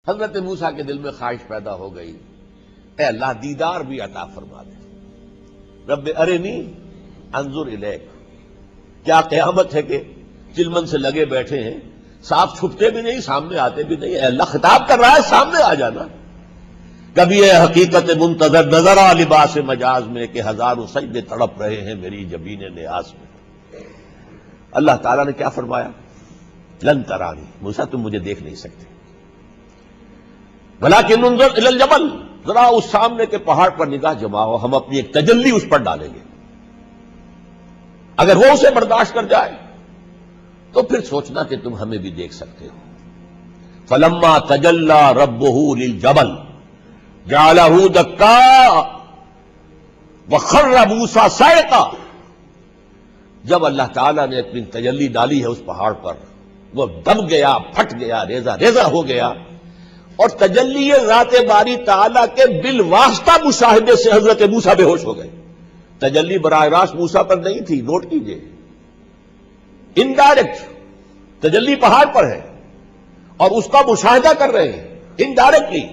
حضرت موسیٰ کے دل میں خواہش پیدا ہو گئی، اے اللہ دیدار بھی عطا فرما دے۔ رب ارنی انظر الیک، کیا قیامت ہے کہ چلمن سے لگے بیٹھے ہیں، صاف چھپتے بھی نہیں، سامنے آتے بھی نہیں۔ اے اللہ خطاب کر رہا ہے، سامنے آ جانا۔ کبھی یہ حقیقت منتظر نظر آ لباس مجاز میں کہ ہزاروں سجدے تڑپ رہے ہیں میری جبین نیاز میں۔ اللہ تعالیٰ نے کیا فرمایا؟ لن ترانی، موسیٰ تم مجھے دیکھ نہیں سکتے، ولکن انظر الی الجبل، ذرا اس سامنے کے پہاڑ پر نگاہ جماؤ، ہم اپنی ایک تجلی اس پر ڈالیں گے، اگر وہ اسے برداشت کر جائے تو پھر سوچنا کہ تم ہمیں بھی دیکھ سکتے ہو۔ فلما تجلی ربہ للجبل جعلہ دکا وخر موسیٰ صعقا، جب اللہ تعالیٰ نے اپنی تجلی ڈالی ہے اس پہاڑ پر، وہ دب گیا، پھٹ گیا، ریزہ ریزہ ہو گیا، اور تجلی ذات باری تعالیٰ کے بالواسطہ مشاہدے سے حضرت موسیٰ بے ہوش ہو گئے۔ تجلی براہ راست موسیٰ پر نہیں تھی، نوٹ کیجئے، انڈائریکٹ تجلی پہاڑ پر ہے اور اس کا مشاہدہ کر رہے ہیں انڈائریکٹلی،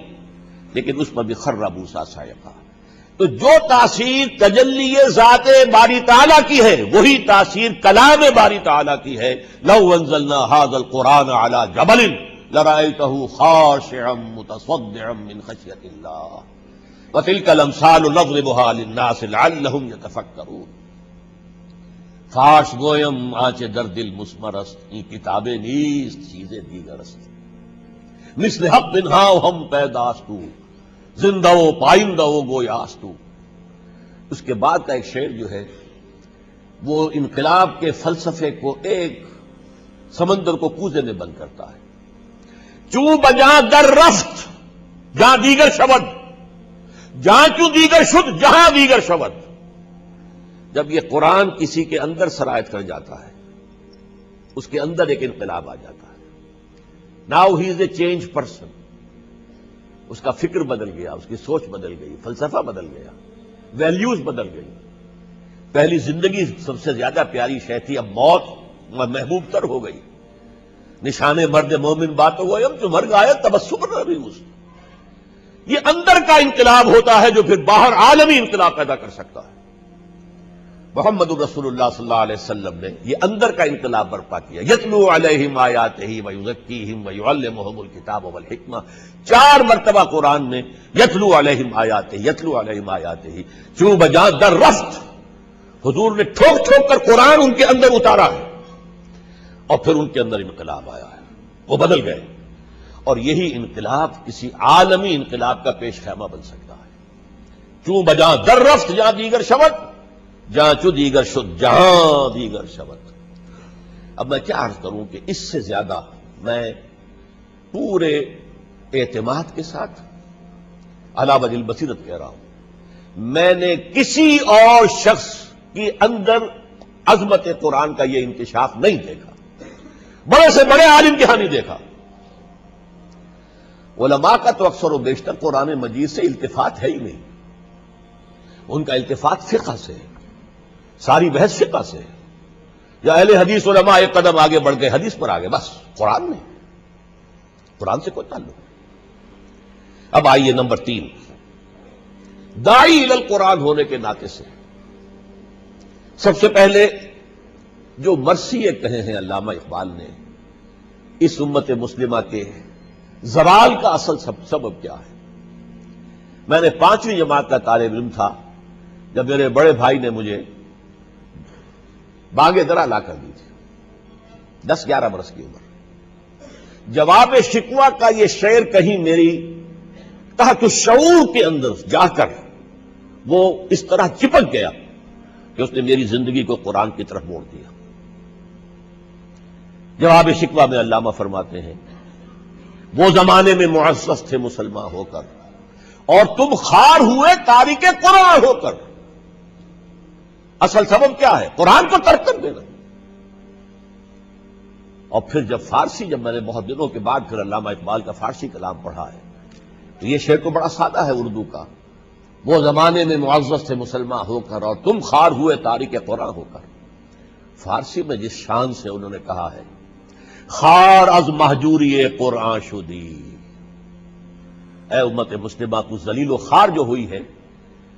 لیکن اس پر بھی خر موسیٰ صعقا۔ تو جو تاثیر تجلی ذات باری تعالیٰ کی ہے وہی تاثیر کلام باری تعالیٰ کی ہے۔ لو انزلنا ھذا القرآن علی جبل لرأیتہ خاشعا متصدعا من خشیۃ اللہ وتلک الامثال نضربها للناس لعلهم یتفکرون۔ فاش گویم آنچ در دل مسمرست، این کتابیں نیست چیزیں دیگرست، مثل حق منہا ہم پیداستو زندہ و پائندہ و گویاستو۔ اس کے بعد کا ایک شعر جو ہے وہ انقلاب کے فلسفے کو ایک سمندر کو کوزے میں بند کرتا ہے۔ چوں بجاں در رفت جہاں دیگر شود، جہاں چوں دیگر شد جہاں دیگر شود۔ جب یہ قرآن کسی کے اندر سرایت کر جاتا ہے، اس کے اندر ایک انقلاب آ جاتا ہے۔ Now he is a change person, اس کا فکر بدل گیا، اس کی سوچ بدل گئی، فلسفہ بدل گیا، ویلیوز بدل گئی۔ پہلی زندگی سب سے زیادہ پیاری شے تھی، اب موت محبوب تر ہو گئی۔ نشان مرد مومن بات گویم جو مر گیا تبسم نبی اس، یہ اندر کا انقلاب ہوتا ہے جو پھر باہر عالمی انقلاب پیدا کر سکتا ہے۔ محمد الرسول اللہ صلی اللہ علیہ وسلم نے یہ اندر کا انقلاب برپا کیا۔ یتلو علیہم آیاتہ ویزکیہم ویعلمہم الکتاب والحکمہ، 4 مرتبہ قرآن میں یتلو علیہم آیاتہ، یتلو علیہم آیاتہ، چوں بجاں در رفت، حضور نے ٹھوک ٹھوک کر قرآن ان کے اندر اتارا ہے اور پھر ان کے اندر انقلاب آیا ہے، وہ بدل گئے۔ اور یہی انقلاب کسی عالمی انقلاب کا پیش خیمہ بن سکتا ہے۔ چوں بجاں در رفت جہاں دیگر شود، جہاں چو دیگر شد جہاں دیگر شود۔ اب میں کیا عرض کروں کہ اس سے زیادہ میں پورے اعتماد کے ساتھ علی وجہ البصیرت کہہ رہا ہوں، میں نے کسی اور شخص کی اندر عظمت قرآن کا یہ انکشاف نہیں دیکھا، بڑے سے بڑے عالم کے ہاں نہیں دیکھا۔ علماء کا تو اکثر و بیشتر قرآن مجید سے التفات ہے ہی نہیں، ان کا التفات فقہ سے ہے، ساری بحث فقہ سے ہے، یا اہل حدیث علماء ایک قدم آگے بڑھ گئے حدیث پر آگے، بس قرآن نہیں، قرآن سے کوئی تعلق۔ اب آئیے نمبر 3، داعی الی القرآن ہونے کے ناطے سے سب سے پہلے جو مرثیے کہے ہیں علامہ اقبال نے اس امت مسلمہ کے زوال کا اصل سبب کیا ہے؟ میں نے 5ویں جماعت کا طالب علم تھا جب میرے بڑے بھائی نے مجھے باغ درا لا کر دی تھی، 10-11 برس کی عمر۔ جواب شکوہ کا یہ شعر کہیں میری تحت الشعور کے اندر جا کر وہ اس طرح چپک گیا کہ اس نے میری زندگی کو قرآن کی طرف موڑ دیا۔ جواب شکوہ میں علامہ فرماتے ہیں، وہ زمانے میں معزز تھے مسلمان ہو کر اور تم خار ہوئے تارک قرآن ہو کر۔ اصل سبب کیا ہے؟ قرآن کو ترک کر دینا۔ اور پھر جب میں نے بہت دنوں کے بعد پھر علامہ اقبال کا فارسی کلام پڑھا ہے تو یہ شعر تو بڑا سادہ ہے اردو کا، وہ زمانے میں معزز تھے مسلمان ہو کر اور تم خار ہوئے تارک قرآن ہو کر۔ فارسی میں جس شان سے انہوں نے کہا ہے، خار از مہجوری قرآن شدی اے امت مسلمہ کو ذلیل و خوار جو ہوئی ہے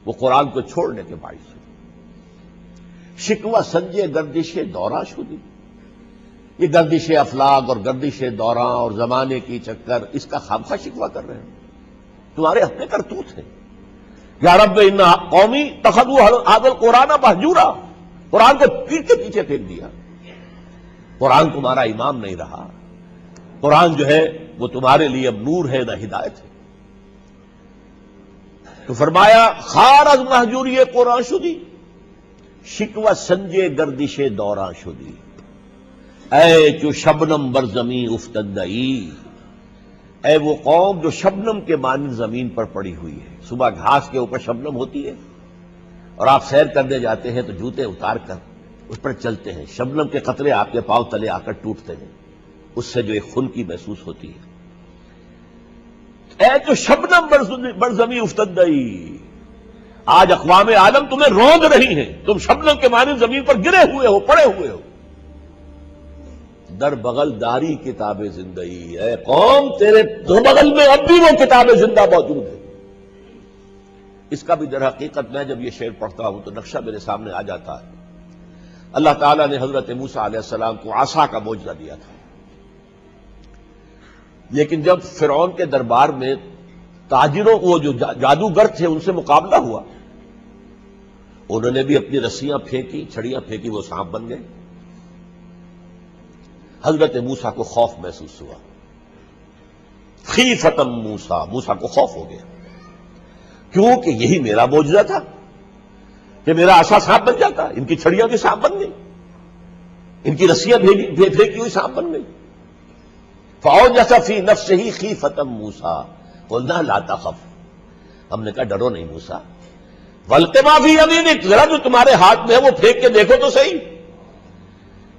وہ قرآن کو چھوڑنے کے باعث ہوئی۔ شکوہ سنجے گردش دوراں شدی، یہ گردش افلاک اور گردش دوراں اور زمانے کی چکر، اس کا خامخواہ شکوہ کر رہے ہیں، تمہارے اپنے کرتوت ہیں۔ یا رب ان قومی اتخذوا ھذا القرآن مہجورا، قرآن کو پیٹ کے پیچھے پھینک دیا، قرآن تمہارا امام نہیں رہا، قرآن جو ہے وہ تمہارے لیے اب نور ہے نہ ہدایت ہے۔ تو فرمایا خار از مہجوری قرآن شدی، شکوہ سنجے گردش دوراں شدی، اے جو شبنم بر زمین افتندئی، اے وہ قوم جو شبنم کے مانند زمین پر پڑی ہوئی ہے۔ صبح گھاس کے اوپر شبنم ہوتی ہے اور آپ سیر کرنے جاتے ہیں تو جوتے اتار کر اس پر چلتے ہیں، شبنم کے قطرے آپ کے پاؤں تلے آ کر ٹوٹتے ہیں، اس سے جو ایک خنکی محسوس ہوتی ہے۔ اے جو شبنم بر زمین افتندئی، آج اقوام عالم تمہیں روند رہی ہیں، تم شبنم کے مانند زمین پر گرے ہوئے ہو، پڑے ہوئے ہو۔ در بغل داری کتاب زندگی، اے قوم تیرے دو بغل میں اب بھی وہ کتاب زندہ موجود ہے۔ اس کا بھی در حقیقت میں جب یہ شعر پڑھتا ہوں تو نقشہ میرے سامنے آ جاتا ہے۔ اللہ تعالیٰ نے حضرت موسیٰ علیہ السلام کو عصا کا معجزہ دیا تھا، لیکن جب فرعون کے دربار میں تاجروں وہ جو جادوگر تھے ان سے مقابلہ ہوا، انہوں نے بھی اپنی رسیاں پھینکی، چھڑیاں پھینکی، وہ سانپ بن گئے۔ حضرت موسیٰ کو خوف محسوس ہوا، خیفتم موسیٰ، موسیٰ کو خوف ہو گیا، کیونکہ یہی میرا معجزہ تھا کہ میرا عصا سانپ بن جاتا، ان کی چھڑیاں بھی سانپ بن گئی، ان کی رسیاں پھینکی ہوئی سانپ بن گئی۔ فَأَوْجَسَ فِي نَفْسِهِ خِيفَةً مُوسَىٰ قُلْنَا لَا تَخَفْ، ہم نے کہا ڈرو نہیں موسیٰ، وَأَلْقِ مَا فِي يَمِينِكَ، ذرا جو تمہارے ہاتھ میں ہے وہ پھینک کے دیکھو تو صحیح۔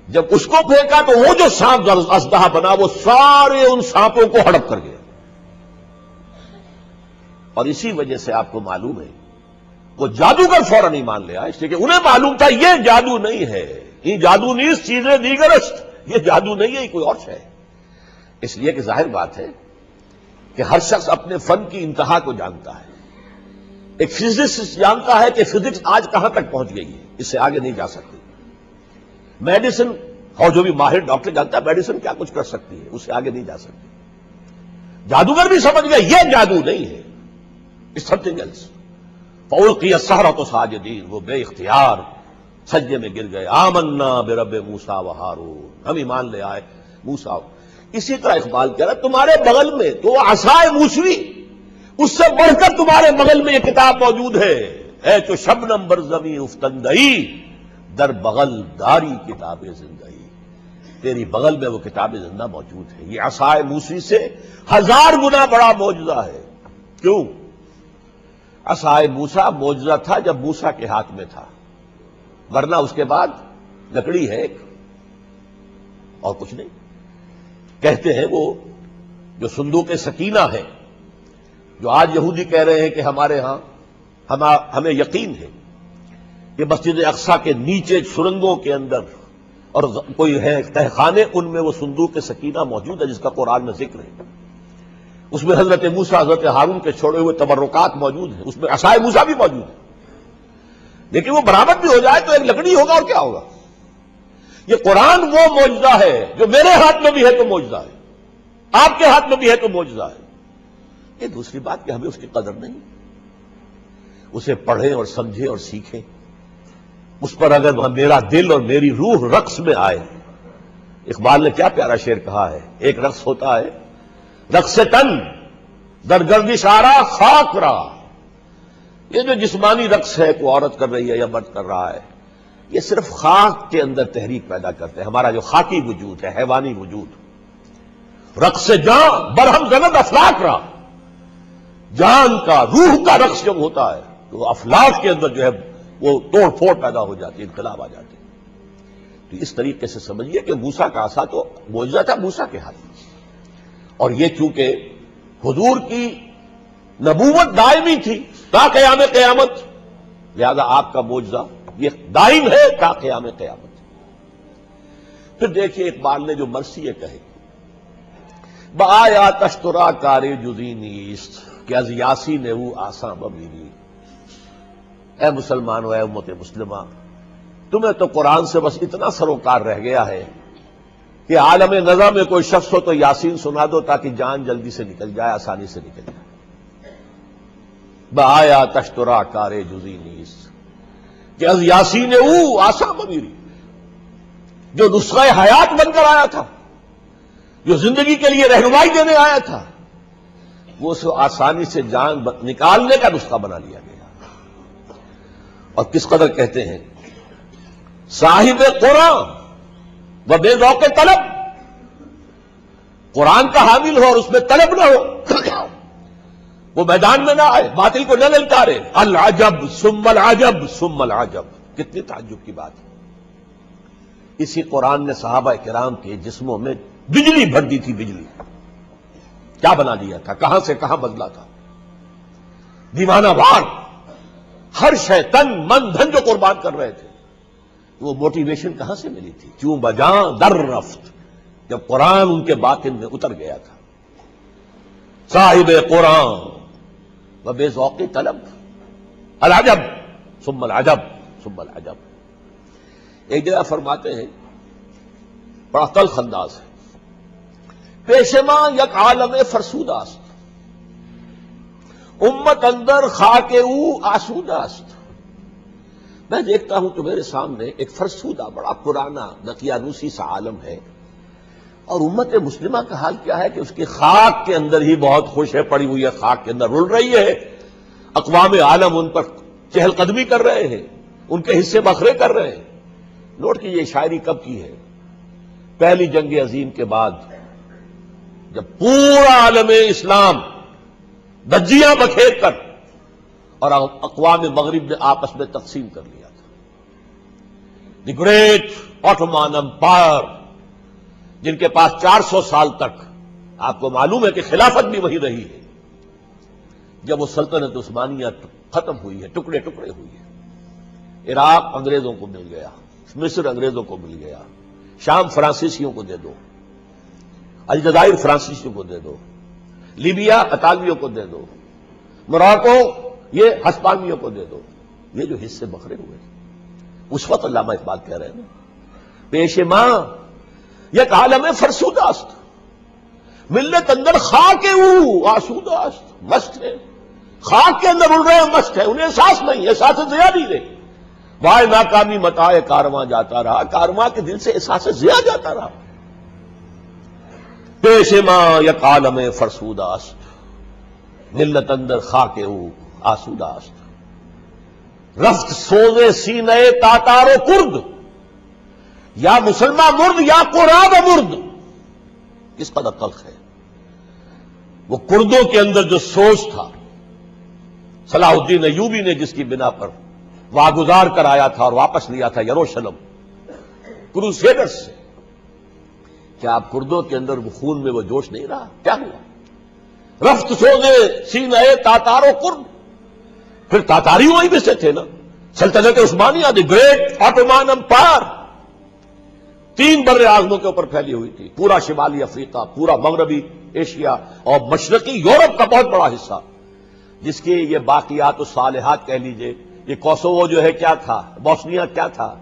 جب اس کو پھینکا تو وہ جو سانپ اژدہا بنا وہ سارے ان سانپوں کو ہڑپ کر گیا، اور اسی وجہ سے آپ کو معلوم ہے وہ جادوگر فوراً نہیں مان لیا، اس لیے کہ انہیں معلوم تھا یہ جادو نہیں ہے، یہ جادو نیز چیزیں دیگرست، یہ جادو نہیں ہے، یہ کوئی اور ہے۔ اس لیے کہ ظاہر بات ہے کہ ہر شخص اپنے فن کی انتہا کو جانتا ہے۔ ایک فزسسٹ جانتا ہے کہ فزکس آج کہاں تک پہنچ گئی ہے، اس سے آگے نہیں جا سکتی۔ میڈیسن اور جو بھی ماہر ڈاکٹر جانتا ہے میڈیسن کیا کچھ کر سکتی ہے، اس سے آگے نہیں جا سکتی۔ جادوگر بھی سمجھ گیا یہ جادو نہیں ہے، اٹس سم تھنگ ایلس۔ فَأُلْقِيَ السَّحَرَةُ سَاجِدِينَ، وہ بے اختیار سجدے میں گر گئے۔ آمنا برب موسیٰ وہارون، ہم ایمان لے آئے موسیٰ۔ اسی طرح اقبال کہہ رہا تمہارے بغل میں تو عصائے موسوی، اس سے بڑھ کر تمہارے بغل میں یہ کتاب موجود ہے، اے تو شبنم بر زمین افتندئی، در بغل داری کتاب زندگی، تیری بغل میں وہ کتاب زندہ موجود ہے۔ یہ عصائے موسوی سے 1000 گنا بڑا معجزہ ہے۔ کیوں؟ عصائے موسیٰ معجزہ تھا جب موسیٰ کے ہاتھ میں تھا، ورنہ اس کے بعد لکڑی ہے ایک اور کچھ نہیں۔ کہتے ہیں وہ جو صندوق سکینہ ہے، جو آج یہودی کہہ رہے ہیں کہ ہمارے ہاں ہمیں یقین ہے کہ مسجد اقصیٰ کے نیچے سرنگوں کے اندر اور کوئی ہے تہ خانے، ان میں وہ صندوق سکینہ موجود ہے جس کا قرآن میں ذکر ہے، اس میں حضرت موسیٰ حضرت ہارون کے چھوڑے ہوئے تبرکات موجود ہیں، اس میں عصائے موسیٰ بھی موجود ہے۔ لیکن وہ برآمد بھی ہو جائے تو ایک لکڑی ہوگا اور کیا ہوگا۔ یہ قرآن وہ معجزہ ہے جو میرے ہاتھ میں بھی ہے تو معجزہ ہے، آپ کے ہاتھ میں بھی ہے تو معجزہ ہے۔ یہ دوسری بات کہ ہمیں اس کی قدر نہیں، اسے پڑھیں اور سمجھیں اور سیکھیں، اس پر اگر میرا دل اور میری روح رقص میں آئے۔ اقبال نے کیا پیارا شعر کہا ہے، ایک رقص ہوتا ہے رقص تن در گردش آرا خاک را، یہ جو جسمانی رقص ہے کوئی عورت کر رہی ہے یا مرد کر رہا ہے، یہ صرف خاک کے اندر تحریک پیدا کرتے ہیں، ہمارا جو خاکی وجود ہے، حیوانی وجود۔ رقص جان برہم زند افلاک را، جان کا روح کا رقص جب ہوتا ہے تو افلاک کے اندر جو ہے وہ توڑ پھوڑ پیدا ہو جاتی ہے، انقلاب آ جاتے ہیں۔ تو اس طریقے سے سمجھیے کہ موسیٰ کا عصا تو معجزہ تھا موسیٰ کے ہاتھ میں، اور یہ چونکہ حضور کی نبوت دائمی تھی تا قیام قیامت، لہذا آپ کا معجزہ یہ دائم ہے تا قیام قیامت۔ پھر دیکھیے اقبال نے جو مرثیے کہے، بآیاتش ترا کار جزی نیست، کہ از یاسین او آساں بمیری. اے مسلمانوں، اے امت مسلمہ، تمہیں تو قرآن سے بس اتنا سروکار رہ گیا ہے کہ عالم نظر میں کوئی شخص ہو تو یاسین سنا دو تاکہ جان جلدی سے نکل جائے، آسانی سے نکل جائے. بآیا تشترا کار جزی نیس کہ از یاسین او آساں بمیری، جو نسخہ حیات بن کر آیا تھا، جو زندگی کے لیے رہنمائی دینے آیا تھا، وہ اسے آسانی سے جان نکالنے کا نسخہ بنا لیا گیا. اور کس قدر کہتے ہیں صاحب قرآن و بے ذوق طلب، قرآن کا حامل ہو اور اس میں طلب نہ ہو، وہ میدان میں نہ آئے، باطل کو نہ للکارے. العجب ثم العجب ثم العجب، کتنی تعجب کی بات ہے. اسی قرآن نے صحابہ کرام کے جسموں میں بجلی بھر دی تھی. بجلی کیا بنا دیا تھا، کہاں سے کہاں بدلا تھا. دیوانہ وار ہر شے، تن من دھن جو قربان کر رہے تھے، وہ موٹیویشن کہاں سے ملی تھی؟ کیوں بجاں در رفت، جب قرآن ان کے باطن میں اتر گیا تھا. صاحب قرآن و بے ذوق طلب، العجب ثم العجب ثم العجب. ایک جگہ فرماتے ہیں، بڑا تلخ انداز ہے، پیشما یک عالم فرسود است، امت اندر خاک او آسود است. میں دیکھتا ہوں کہ میرے سامنے ایک فرسودہ بڑا پرانا دقیانوسی سا عالم ہے، اور امت مسلمہ کا حال کیا ہے کہ اس کی خاک کے اندر ہی بہت خوش ہے، پڑی ہوئی ہے، خاک کے اندر رل رہی ہے. اقوام عالم ان پر چہل قدمی کر رہے ہیں، ان کے حصے بکھرے کر رہے ہیں. نوٹ کیجیے یہ شاعری کب کی ہے؟ پہلی جنگ عظیم کے بعد، جب پورا عالم اسلام دجیاں بکھیر کر اور اقوام مغرب نے آپس میں تقسیم کر لیا تھا. دی گریٹ آٹومان امپائر، جن کے پاس 400 سال تک آپ کو معلوم ہے کہ خلافت بھی وہی رہی ہے. جب وہ سلطنت عثمانیہ ختم ہوئی ہے، ٹکڑے ٹکڑے ہوئی ہے، عراق انگریزوں کو مل گیا، مصر انگریزوں کو مل گیا، شام فرانسیسیوں کو دے دو، الجزائر فرانسیسیوں کو دے دو، لیبیا اطالویوں کو دے دو، موراکو یہ ہسپانویوں کو دے دو. یہ جو حصے بکھرے ہوئے اس وقت علامہ اقبال کہہ رہے ہیں نا، پیش ماں یک عالم فرسود است، ملت اندر خاک او آسود است. مست ہے، خاک کے اندر اڑ رہے ہیں، مست ہے، انہیں احساس نہیں، احساس ضیاء نہیں رہے. وائے ناکامی متائے کارواں جاتا رہا، کارواں کے دل سے احساس ضیاء جاتا رہا. پیش ماں یک عالم فرسود است، ملت اندر خاک او آسود است. رفت سوز سینے تاتار و کرد، یا مسلمان مرد یا قرآن مرد. کس قدر تلخ ہے. وہ کردوں کے اندر جو سوچ تھا، صلاح الدین ایوبی نے جس کی بنا پر واگزار کر آیا تھا اور واپس لیا تھا یروشلم کروسیڈرز سے، کیا آپ کردوں کے اندر وہ خون میں وہ جوش نہیں رہا؟ کیا ہوا؟ رفت سوزے سینے تاتار و کرد. پھر تاتاری وہی بھی سے تھے نا، سلطنت عثمانیہ، دی گریٹ آٹومان امپائر، 3 بر اعظموں کے اوپر پھیلی ہوئی تھی. پورا شمالی افریقہ، پورا مغربی ایشیا اور مشرقی یورپ کا بہت بڑا حصہ، جس کی یہ باقیات و صالحات کہہ لیجئے. یہ کوسوو جو ہے کیا تھا، بوسنیا کیا تھا،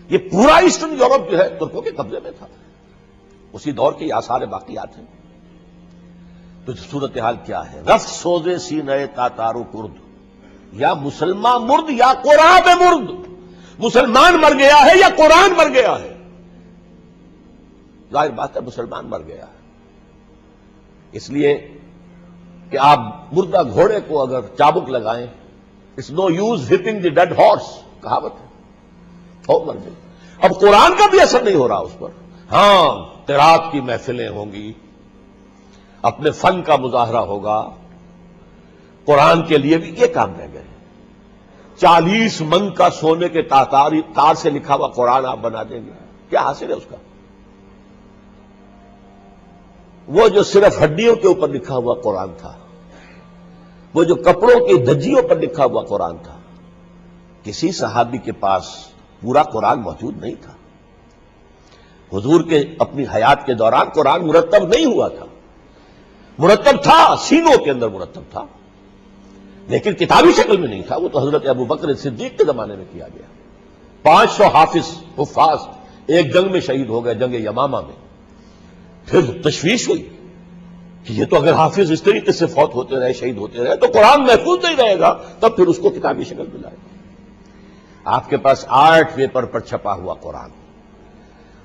یہ پورا ایسٹرن یورپ جو ہے ترکوں کے قبضے میں تھا. اسی دور کے آثار باقیات ہیں. تو صورتحال کیا ہے؟ رفت سوزے سینے تاتارو کرد، یا مسلمان مرد یا قرآن مرد. مسلمان مر گیا ہے یا قرآن مر گیا ہے؟ ظاہر بات ہے مسلمان مر گیا ہے. اس لیے کہ آپ مردہ گھوڑے کو اگر چابک لگائیں، it's no use whipping the dead horse, کہاوت ہے، ہو مر گئی. اب قرآن کا بھی اثر نہیں ہو رہا اس پر. ہاں، قرات کی محفلیں ہوں گی، اپنے فن کا مظاہرہ ہوگا. قرآن کے لیے بھی یہ کام رہ گئے. 40 من کا سونے کے تار سے لکھا ہوا قرآن آپ بنا دیں گے، کیا حاصل ہے اس کا؟ وہ جو صرف ہڈیوں کے اوپر لکھا ہوا قرآن تھا، وہ جو کپڑوں کی دھجیوں پر لکھا ہوا قرآن تھا، کسی صحابی کے پاس پورا قرآن موجود نہیں تھا. حضور کے اپنی حیات کے دوران قرآن مرتب نہیں ہوا تھا. مرتب تھا، سینوں کے اندر مرتب تھا. لیکن کتابی شکل میں نہیں تھا، وہ تو حضرت ابو بکر صدیق کے زمانے میں کیا گیا۔ 500 حافظ حفاظ ایک جنگ میں شہید ہو گئے، جنگ یمامہ میں۔ پھر تشویش ہوئی کہ یہ تو اگر حافظ اس طریقے سے فوت ہوتے رہے، شہید ہوتے رہے، تو قرآن محفوظ نہیں رہے گا، تب پھر اس کو کتابی شکل میں لائے۔ آپ کے پاس آرٹ پیپر پر چھپا ہوا قرآن،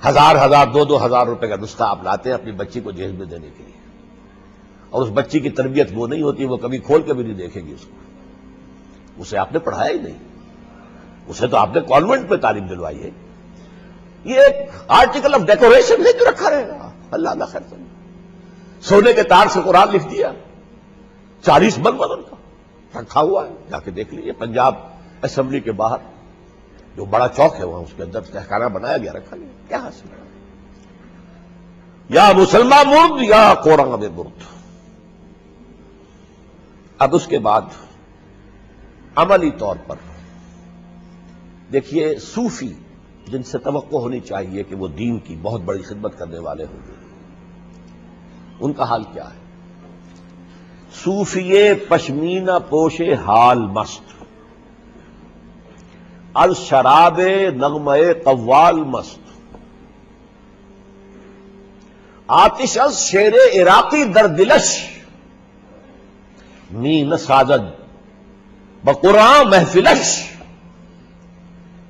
1000 2,000 روپے کا نسخہ آپ لاتے ہیں اپنی بچی کو جہیز میں دینے کے لیے، اور اس بچی کی تربیت وہ نہیں ہوتی، وہ کبھی کھول کے بھی نہیں دیکھے گی اس کو، اسے آپ نے پڑھایا ہی نہیں، اسے تو آپ نے کانوینٹ میں تعلیم دلوائی ہے۔ یہ ایک آرٹیکل آف ڈیکوریشن ہے جو رکھا رہے گا، اللہ اللہ خیر کرے۔ سونے کے تار سے قرآن لکھ دیا، 40 من وزن کا رکھا ہوا ہے، جا کے دیکھ لیجیے پنجاب اسمبلی کے باہر جو بڑا چوک ہے وہاں، اس کے اندر تہخانہ بنایا گیا، رکھا گیا۔ کیا حاصل ہے؟ یا مسلمان مرد یا قرآن میں مرد۔ اب اس کے بعد عملی طور پر دیکھیے، صوفی جن سے توقع ہونی چاہیے کہ وہ دین کی بہت بڑی خدمت کرنے والے ہوں گے، ان کا حال کیا ہے؟ صوفی پشمینہ پوش حال مست، الشراب نغمہ قوال مست، آتش از شیر عراقی در دلش، می نہ سازد بقرآن محفلش۔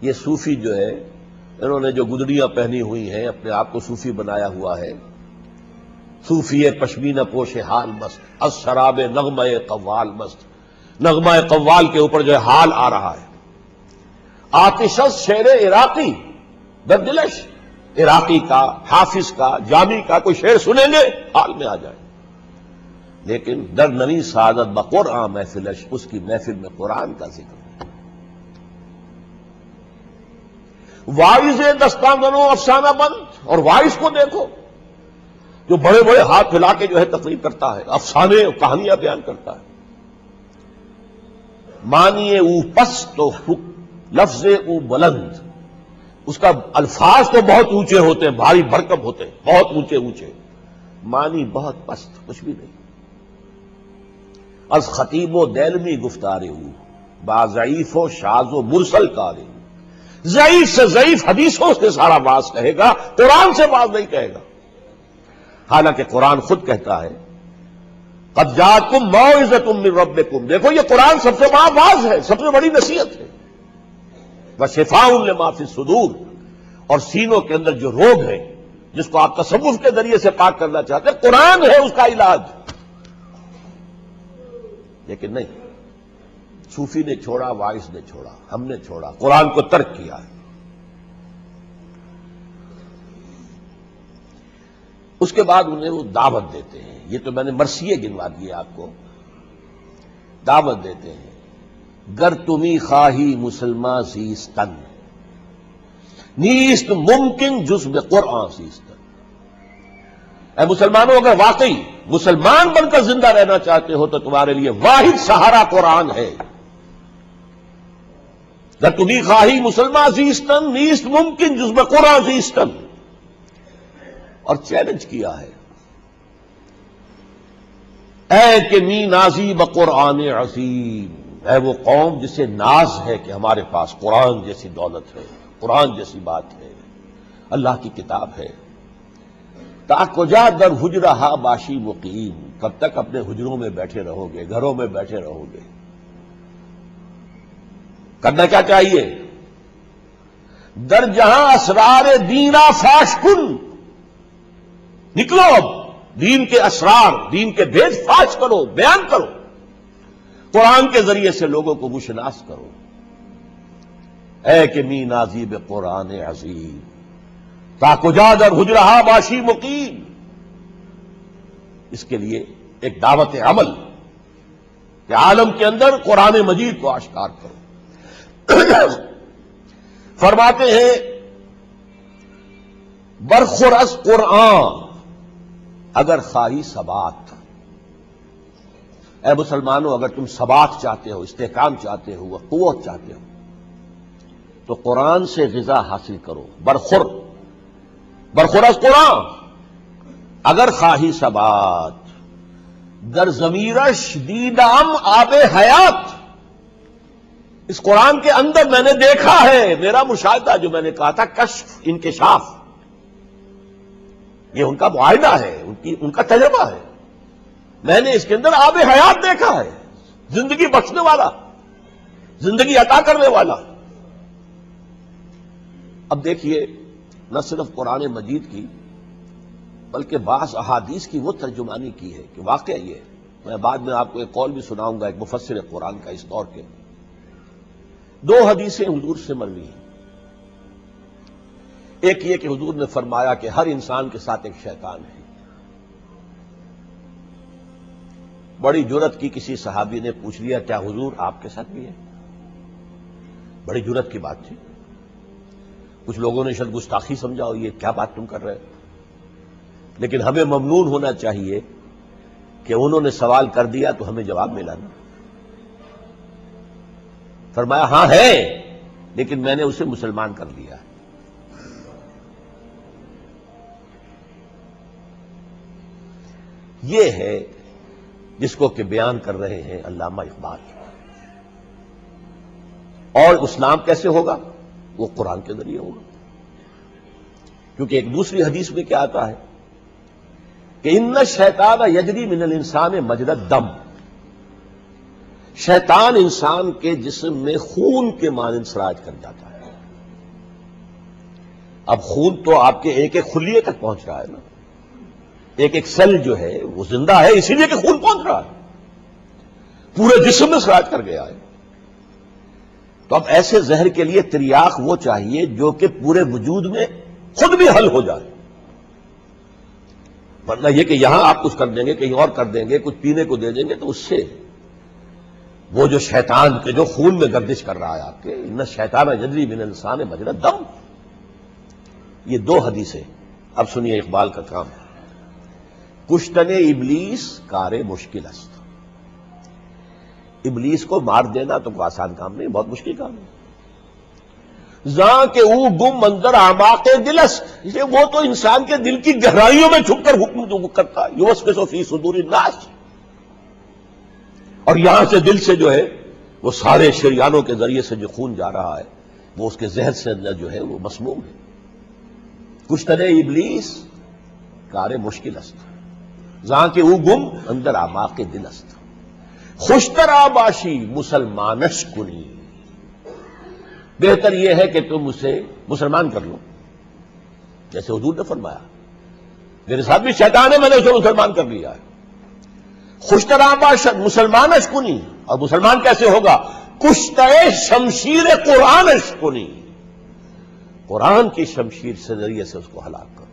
یہ صوفی جو ہے، انہوں نے جو گدڑیاں پہنی ہوئی ہیں، اپنے آپ کو صوفی بنایا ہوا ہے، صوفی پشمینہ پوش حال مست، الشراب نغمہ قوال مست، نغمہ قوال کے اوپر جو ہے حال آ رہا ہے، آتش از شیر عراقی در دلش، عراقی کا، حافظ کا، جامی کا کوئی شعر سنیں گے حال میں آ جائے، لیکن در نوی سعادت بقرآن محفلش، اس کی محفل میں قرآن کا ذکر۔ وائز دستاندنوں افسانہ بند، اور وائز کو دیکھو جو بڑے بڑے ہاتھ پھیلا کے جو ہے تقریر کرتا ہے، افسانے اور کہانیاں بیان کرتا ہے۔ مانیے او پست و لفظ او بلند، اس کا الفاظ تو بہت اونچے ہوتے ہیں، بھاری بھرکم ہوتے ہیں، بہت اونچے اونچے، مانی بہت پست، کچھ بھی نہیں۔ از خطیب و دیلمی گفتارے ہوں، با ضعیف و شاذ و مرسل کارے، ضعیف سے ضعیف حدیثوں سے سارا باز کہے گا، قرآن سے باز نہیں کہے گا۔ حالانکہ قرآن خود کہتا ہے قد جاءتکم موعظۃ من ربکم، دیکھو یہ قرآن سب سے بڑا باز ہے، سب سے بڑی نصیحت ہے۔ وشفاء لما فی الصدور، اور سینوں کے اندر جو روگ ہے، جس کو آپ تصوف کے ذریعے سے پاک کرنا چاہتے ہیں، قرآن ہے اس کا علاج۔ لیکن نہیں، صوفی نے چھوڑا، وائس نے چھوڑا، ہم نے چھوڑا، قرآن کو ترک کیا ہے۔ اس کے بعد انہیں وہ دعوت دیتے ہیں، یہ تو میں نے مرثیے گنوا دیے آپ کو، دعوت دیتے ہیں، گر تمی خواہی مسلمان زیستن، نیست ممکن جز بقرآن زیستن۔ اے مسلمانوں، اگر واقعی مسلمان بن کر زندہ رہنا چاہتے ہو تو تمہارے لیے واحد سہارا قرآن ہے۔ گر تمی خواہی مسلمان زیستن، نیست ممکن جز بقرآن زیستن، اور چیلنج کیا ہے، اے کہ می نازی بقرآن عظیم، اے وہ قوم جسے ناز ہے کہ ہمارے پاس قرآن جیسی دولت ہے، قرآن جیسی بات ہے، اللہ کی کتاب ہے۔ تا کجا در حجرہا باشی مقیم، کب تک اپنے حجروں میں بیٹھے رہو گے، گھروں میں بیٹھے رہو گے؟ کرنا کیا چاہیے؟ در جہاں اسرار دینا فاش کن، نکلو اب دین کے اسرار، دین کے بھید فاش کرو، بیان کرو، قرآن کے ذریعے سے لوگوں کو مشناس کرو۔ اے کہ می نازی بقرآن عظیم، تا کجا در حجرہا باشی مقیم، اس کے لیے ایک دعوت عمل کہ عالم کے اندر قرآن مجید کو آشکار کرو۔ فرماتے ہیں برخور از قرآن اگر خواہی ثبات، اے مسلمانوں اگر تم ثبات چاہتے ہو، استحکام چاہتے ہو، قوت چاہتے ہو، تو قرآن سے غذا حاصل کرو۔ برخور از قرآن اگر خواہی ثبات، در ضمیرش دیدم آب حیات. اس قرآن کے اندر میں نے دیکھا ہے، میرا مشاہدہ جو میں نے کہا تھا کشف، انکشاف، یہ ان کا معاہدہ ہے، ان کا تجربہ ہے. میں نے اس کے اندر آب حیات دیکھا ہے، زندگی بخشنے والا، زندگی عطا کرنے والا. اب دیکھیے، نہ صرف قرآن مجید کی بلکہ بعض احادیث کی وہ ترجمانی کی ہے کہ واقعہ یہ ہے. میں بعد میں آپ کو ایک قول بھی سناؤں گا ایک مفسر قرآن کا اس دور کے. 2 حدیثیں حضور سے مروی ہیں. ایک یہ کہ حضور نے فرمایا کہ ہر انسان کے ساتھ ایک شیطان ہے. بڑی جرت کی کسی صحابی نے پوچھ لیا کیا حضور آپ کے ساتھ بھی ہے؟ بڑی جرت کی بات تھی. کچھ لوگوں نے شاید گستاخی سمجھا ہو، یہ کیا بات تم کر رہے ہو، لیکن ہمیں ممنون ہونا چاہیے کہ انہوں نے سوال کر دیا تو ہمیں جواب ملا نا. فرمایا ہاں ہے، لیکن میں نے اسے مسلمان کر لیا. یہ ہے جس کو کہ بیان کر رہے ہیں علامہ اقبال. اور اسلام کیسے ہوگا؟ وہ قرآن کے ذریعے ہوگا. کیونکہ ایک دوسری حدیث میں کیا آتا ہے کہ ان الشیطان یجری من الانسان مجری الدم. شیطان انسان کے جسم میں خون کے مانند سراج کر جاتا ہے. اب خون تو آپ کے ایک ایک خلیے تک پہنچ رہا ہے نا، ایک ایک سیل جو ہے وہ زندہ ہے اسی لیے کہ خون پہنچ رہا ہے، پورے جسم میں سراج کر گیا ہے. تو اب ایسے زہر کے لیے تریاق وہ چاہیے جو کہ پورے وجود میں خود بھی حل ہو جائے. ورنہ یہ کہ یہاں آپ کچھ کر دیں گے، کہیں اور کر دیں گے، کچھ پینے کو دے دیں گے تو اس سے وہ جو شیطان کے جو خون میں گردش کر رہا ہے آپ کے، ان الشیطان یجری من الانسان مجری الدم. یہ 2 حدیثیں. اب سنیے اقبال کا کام. کشتن ابلیس کار مشکل است. ابلیس کو مار دینا تو کوئی آسان کام نہیں، بہت مشکل کام ہے. زاں کہ او گم اندر اعماق دل است. وہ تو انسان کے دل کی گہرائیوں میں چھپ کر حکم کرتا ہے. یوسوس فی صدور الناس. اور یہاں سے دل سے جو ہے وہ سارے شریانوں کے ذریعے سے جو خون جا رہا ہے وہ اس کے ذہن سے اندر جو ہے وہ مسموم ہے. کشتن ابلیس کار مشکل است. زاں کہ او گم اندر اعماق دل است. خوشتر آباشی مسلمانش کنی. بہتر یہ ہے کہ تم اسے مسلمان کر لو، جیسے حضور نے فرمایا میرے ساتھ بھی شیطان ہے، میں نے اسے مسلمان کر لیا ہے. خوشتر آباش مسلمانش کنی. اور مسلمان کیسے ہوگا؟ کشتہ شمشیر قرآنش کنی. قرآن کی شمشیر سے ذریعے سے اس کو ہلاک کرو.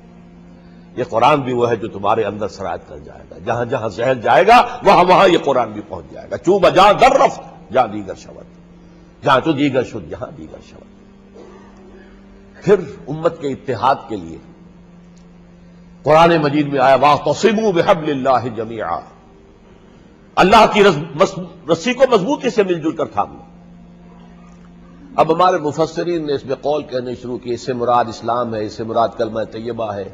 یہ قرآن بھی وہ ہے جو تمہارے اندر سراج کر جائے گا. جہاں جہاں زہر جائے گا وہاں وہاں یہ قرآن بھی پہنچ جائے گا. چوب جہاں در رفت جہاں دیگر شود، جہاں تو دیگر شد جہاں دیگر شود. پھر امت کے اتحاد کے لیے قرآن مجید میں آیا واعتصموا بحبل اللہ جمیعا. اللہ کی رسی کو مضبوطی سے مل جل کر تھام لو. اب ہمارے مفسرین نے اس میں قول کہنے شروع کی، اس سے مراد اسلام ہے، اس سے مراد کلمہ طیبہ ہے،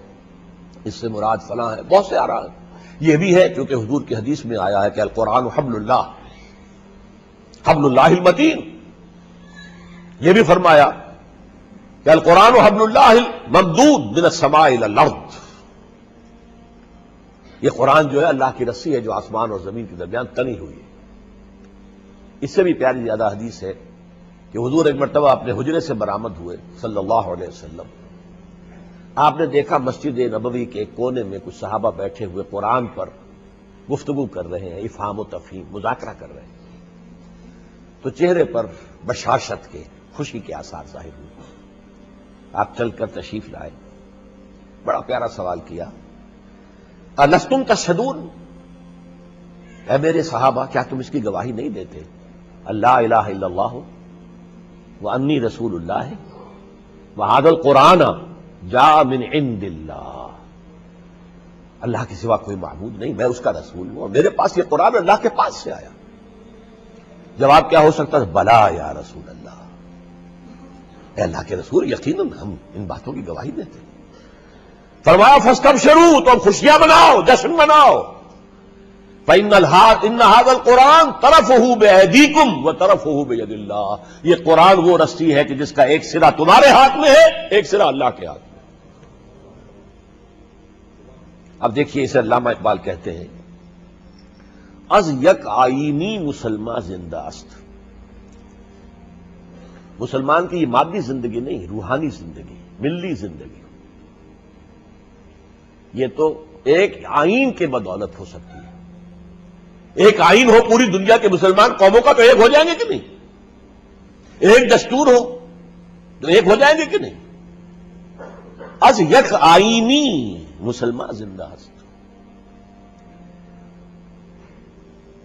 اس سے مراد فلاں ہے، بہت سے آراء ہیں. یہ بھی ہے کیونکہ حضور کی حدیث میں آیا ہے کہ القرآن حبل اللہ، حبل اللہ المتین. یہ بھی فرمایا کہ القرآن حبل اللہ الممدود من السماء الى الارض. یہ قرآن جو ہے اللہ کی رسی ہے جو آسمان اور زمین کے درمیان تنی ہوئی ہے. اس سے بھی پیاری زیادہ حدیث ہے کہ حضور ایک مرتبہ اپنے حجرے سے برآمد ہوئے صلی اللہ علیہ وسلم. آپ نے دیکھا مسجد نبوی کے ایک کونے میں کچھ صحابہ بیٹھے ہوئے قرآن پر گفتگو کر رہے ہیں، افہام و تفہیم، مذاکرہ کر رہے ہیں. تو چہرے پر بشاشت کے، خوشی کے آثار ظاہر ہوئے. آپ چل کر تشریف لائے، بڑا پیارا سوال کیا، الستم تشہدون، اے میرے صحابہ کیا تم اس کی گواہی نہیں دیتے اللہ الہ الا اللہ وانی رسول اللہ وہذا القرآن جاء من عند اللہ. اللہ کے سوا کوئی معبود نہیں، میں اس کا رسول ہوں اور میرے پاس یہ قرآن اللہ کے پاس سے آیا. جواب کیا ہو سکتا ہے؟ بلا یا رسول اللہ، اے اللہ کے رسول یقیناً ہم ان باتوں کی گواہی دیتے ہیں. فرمایا فاستبشروا، تو خوشیاں مناؤ، جشن مناؤ. إِنَّ هَذَا الْقُرْآنَ طَرَفُهُ بِأَيْدِيكُمْ وَطَرَفُهُ بِيَدِ اللَّهِ، یہ قرآن وہ رسی ہے کہ جس کا ایک سرا تمہارے ہاتھ میں ہے، ایک سرا اللہ کے ہاتھ میں۔ اب دیکھیے اسے علامہ اقبال کہتے ہیں، از یک آئینی مسلمان زندہ است۔ مسلمان کی یہ مادی زندگی نہیں، روحانی زندگی، ملی زندگی، یہ تو ایک آئین کے بدولت ہو سکتی ہے۔ ایک آئین ہو پوری دنیا کے مسلمان قوموں کا تو ایک ہو جائیں گے کہ نہیں؟ ایک دستور ہو تو ایک ہو جائیں گے کہ نہیں؟ از یک آئینی مسلمان زندہ است۔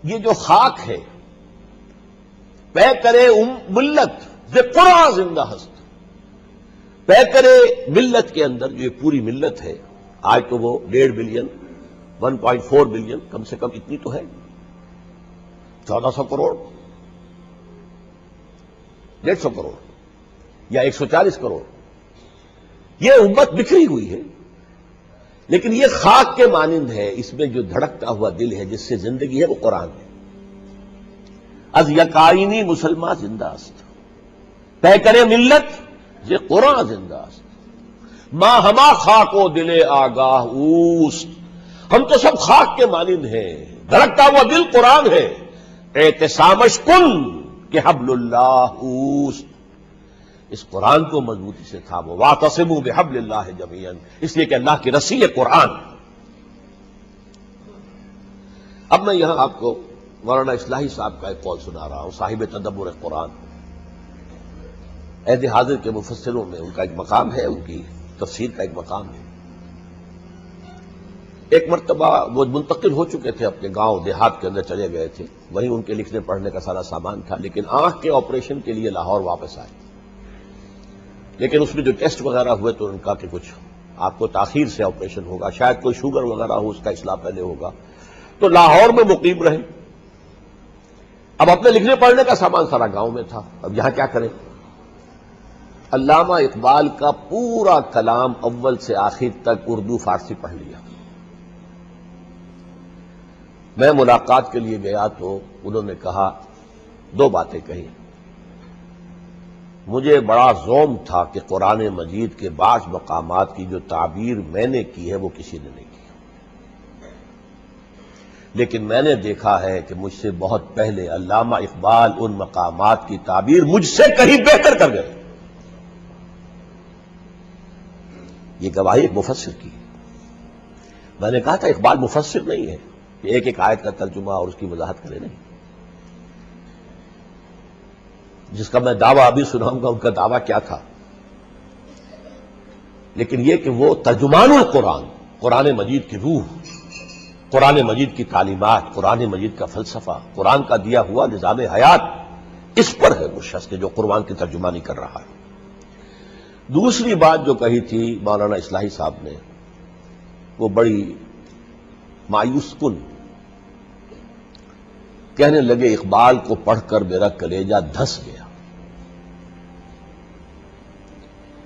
یہ جو خاک ہے پے کرے ملت ز قرآن زندہ ہست، پے کرے ملت کے اندر جو یہ پوری ملت ہے، آج تو وہ 1.5 بلین 1.4 بلین کم سے کم اتنی تو ہے، 1400 کروڑ 150 کروڑ یا 140 کروڑ، یہ امت بکھری ہوئی ہے، لیکن یہ خاک کے مانند ہے، اس میں جو دھڑکتا ہوا دل ہے جس سے زندگی ہے وہ قرآن ہے۔ از یکائنی مسلمان زندہ است، طے کرے ملت یہ قرآن زندہ است، ماں ہما خاک و دل آگاہ اوست، ہم تو سب خاک کے مانند ہیں، دھڑکتا ہوا دل قرآن ہے، اعتصامش کن کہ حبل اللہ اوست، اس قرآن کو مضبوطی سے تھامو، واعتصموا بحبل اللہ جميعا، اس لیے کہ اللہ کی رسی ہے قرآن۔ اب میں یہاں آپ کو مولانا اصلاحی صاحب کا ایک قول سنا رہا ہوں، صاحب تدبر قرآن۔ عہد حاضر کے مفسروں میں ان کا ایک مقام ہے، ان کی تفسیر کا ایک مقام ہے۔ ایک مرتبہ وہ منتقل ہو چکے تھے، اپنے گاؤں دیہات کے اندر چلے گئے تھے، وہیں ان کے لکھنے پڑھنے کا سارا سامان تھا، لیکن آنکھ کے آپریشن کے لیے لاہور واپس آئے، لیکن اس میں جو ٹیسٹ وغیرہ ہوئے تو ان کا کہ کچھ آپ کو تاخیر سے آپریشن ہوگا، شاید کوئی شوگر وغیرہ ہو، اس کا اصلاح پہلے ہوگا، تو لاہور میں مقیم رہے۔ اب اپنے لکھنے پڑھنے کا سامان سارا گاؤں میں تھا، اب یہاں کیا کریں؟ علامہ اقبال کا پورا کلام اول سے آخر تک اردو فارسی پڑھ لیا۔ میں ملاقات کے لیے گیا تو انہوں نے کہا، 2 باتیں کہی۔ مجھے بڑا زوم تھا کہ قرآن مجید کے بعض مقامات کی جو تعبیر میں نے کی ہے وہ کسی نے نہیں کی، لیکن میں نے دیکھا ہے کہ مجھ سے بہت پہلے علامہ اقبال ان مقامات کی تعبیر مجھ سے کہیں بہتر کر گئے۔ یہ گواہی ایک مفسر کی۔ میں نے کہا تھا اقبال مفسر نہیں ہے کہ ایک ایک آیت کا ترجمہ اور اس کی وضاحت کرے، نہیں۔ جس کا میں دعویٰ ابھی سناؤں گا ان کا دعویٰ کیا تھا، لیکن یہ کہ وہ ترجمان القرآن، قرآن مجید کی روح، قرآن مجید کی تعلیمات، قرآن مجید کا فلسفہ، قرآن کا دیا ہوا نظام حیات، اس پر ہے وہ شخص جو قرآن کی ترجمانی کر رہا ہے۔ دوسری بات جو کہی تھی مولانا اصلاحی صاحب نے، وہ بڑی مایوس کن، کہنے لگے اقبال کو پڑھ کر میرا کلیجہ دھس گیا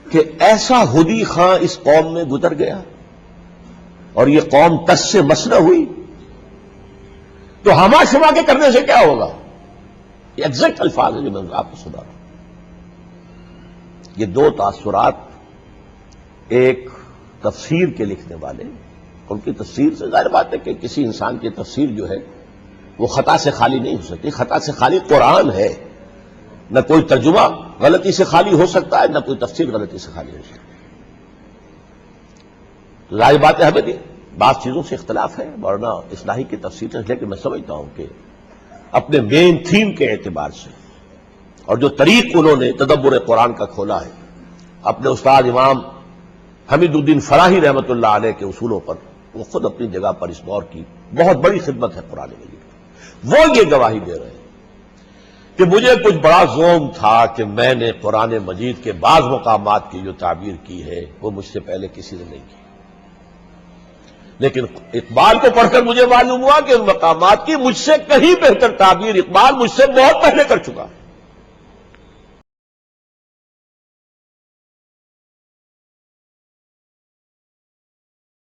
کہ ایسا ہدی خاں اس قوم میں گزر گیا اور یہ قوم تس سے مس نہ ہوئی، تو ہما شما کے کرنے سے کیا ہوگا؟ یہ ایگزیکٹ الفاظ ہیں جو میں آپ کو سنا رہا ہوں۔ یہ 2 تاثرات، ایک تفسیر کے لکھنے والے، ان کی تفسیر سے ظاہر بات ہے کہ کسی انسان کی تفسیر جو ہے وہ خطا سے خالی نہیں ہو سکتی، خطا سے خالی قرآن ہے، نہ کوئی ترجمہ غلطی سے خالی ہو سکتا ہے، نہ کوئی تفسیر غلطی سے خالی ہو سکتی ہے۔ ظاہر بات ہے ہمیں بھی بعض چیزوں سے اختلاف ہے، ورنہ اصلاحی کی تفسیر سے، لیکن میں سمجھتا ہوں کہ اپنے مین تھیم کے اعتبار سے اور جو طریق انہوں نے تدبر قرآن کا کھولا ہے، اپنے استاد امام حمید الدین فراہی رحمۃ اللہ علیہ کے اصولوں پر، وہ خود اپنی جگہ پر اس دور کی بہت بڑی خدمت ہے قرآن مجید۔ وہ یہ گواہی دے رہے ہیں کہ مجھے کچھ بڑا زوم تھا کہ میں نے قرآن مجید کے بعض مقامات کی جو تعبیر کی ہے وہ مجھ سے پہلے کسی نے نہیں کی، لیکن اقبال کو پڑھ کر مجھے معلوم ہوا کہ ان مقامات کی مجھ سے کہیں بہتر تعبیر اقبال مجھ سے بہت پہلے کر چکا ہے۔